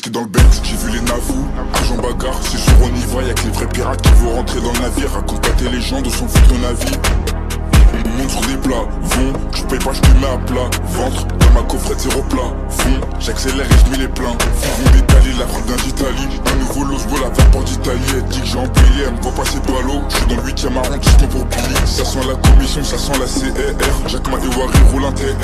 whisky dans le bec, j'ai vu les navous, argent bagarre, c'est sûr on y va, y'a que les vrais pirates qui vont rentrer dans le navire. Raconte pas tes légendes, on s'en fout de ton avis. On monte sur des plats, vont, je paye pas, je te mets à plat. Ventre, dans ma coffrette zéro plat. Fond, j'accélère et je mets les pleins. Fils d'Italie, la frappe d'un d'Italie. Un nouveau Losbo, la vapeur d'Italie. Elle dit que j'ai empayé, elle me voit passer de l'eau. Je suis dans le 8ème arrondissement pour Billy. Ça sent la commission, ça sent la CER. Jacques Ma et Wari roule un TER.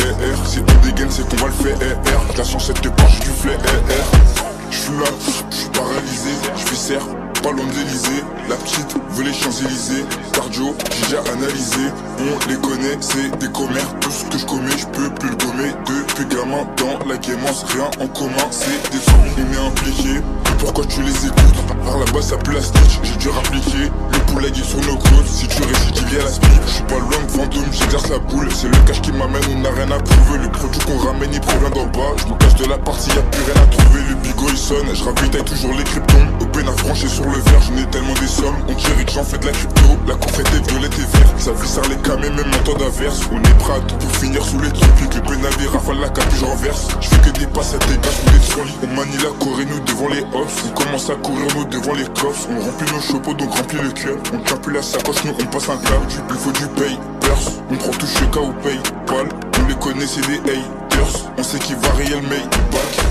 C'est on dégaine, c'est qu'on va le faire RR. La 107 de part, j'ai du flair RR. J'suis là, j'suis paralysé, j'fais serre, pas loin de l'Elysée. La petite veut les Champs-Élysées. Cardio, j'ai déjà analysé. On les connaît, c'est des commères. Tout ce que je commets, j'peux plus le gommer. Depuis gamin, dans la guémence, rien en commun. C'est des sons, on est impliqués. Pourquoi tu les écoutes? Par là-bas ça pue la stitch, j'ai dû rappliquer. Le poulet est sur nos côtes, si tu récidives à la speed. J'suis pas loin de Vendôme, j'exerce la boule. C'est le cash qui m'amène, on n'a rien à prouver. Le produit qu'on ramène il provient d'en bas. Je me cache de la partie, y'a plus rien à trouver. Le bigot il sonne, je ravitaille toujours les kryptons. Open à franchir sur le verre, j'en ai tellement des sommes. On dirait que j'en fais de la crypto. La confette est violette et verte, ça vissare les camés même en temps d'averse. On est prêt à tout pour finir sous les tropiques. Le pénal rafale la capuche renverse. J'fais que des passes à tes gars, j'fais des trolls. On manie la Corée, nous devant les hops. On commence à courir nous devant les coffres. On remplit nos chapeaux donc remplit le cœur. On tient plus la sacoche, nous on passe un câble. Il faut du pay, purse. On prend tout le cas ou paye, pal. On les connaît c'est des haters. On sait qui va réel mais back.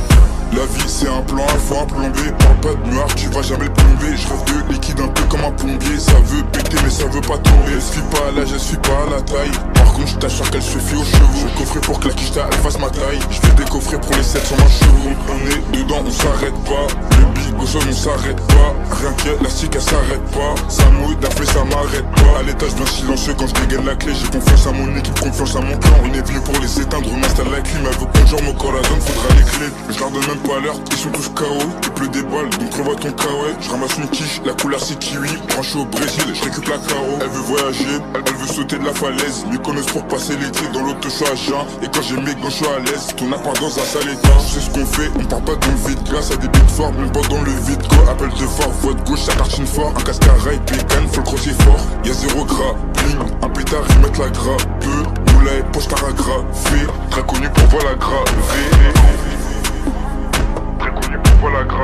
La vie c'est un plan A, faut un plan B. Parle pas de noir, tu vas jamais le plomber. Je rêve de liquide un peu comme un plombier. Ça veut péter mais ça veut pas tomber. Elle suit pas à l'âge, elle suit pas à la taille. Par contre je t'assure qu'elle se fie aux chevaux. Je coffret pour que la quicheta elle fasse ma taille. Je fais des coffrets pour les 720 chevaux. On est dedans, on s'arrête pas. Le big au sol on s'arrête pas. Rien que la stick elle s'arrête pas. Ça mouille d'appeler ça m'arrête pas. À l'étage bien silencieux quand je dégaine la clé. J'ai confiance à mon équipe, confiance à mon clan. On est venu pour les éteindre, on installe la clim. Elle veut qu'on genre mon corps la donne, faudra les clés. Je leur donne même pas l'heure, ils sont tous KO. Il pleut des balles, donc revois ton kawaii. Je ramasse une quiche, la couleur c'est kiwi. Branché au Brésil, je récupère la carreau. Elle veut voyager, elle veut sauter de la falaise. Mieux connaissent pour passer l'été dans l'auto, je suis à jeun. Et quand j'ai mes gants, je suis à l'aise. Ton appart dans un sale état. C'est ce qu'on fait, on part pas dans le vide. Grâce à des beats forts, même pas dans le vide. Quoi, appel de fort, voix de gauche, ça tartine fort. Un casque à rail, pécane, faut le crosser fort. Y'a zéro gras, bling, un pétard, ils mettent la gras. Peu, moulay, poche taragra, fait. Très connu pour voir la gras, V. Très connu pour voir la gras.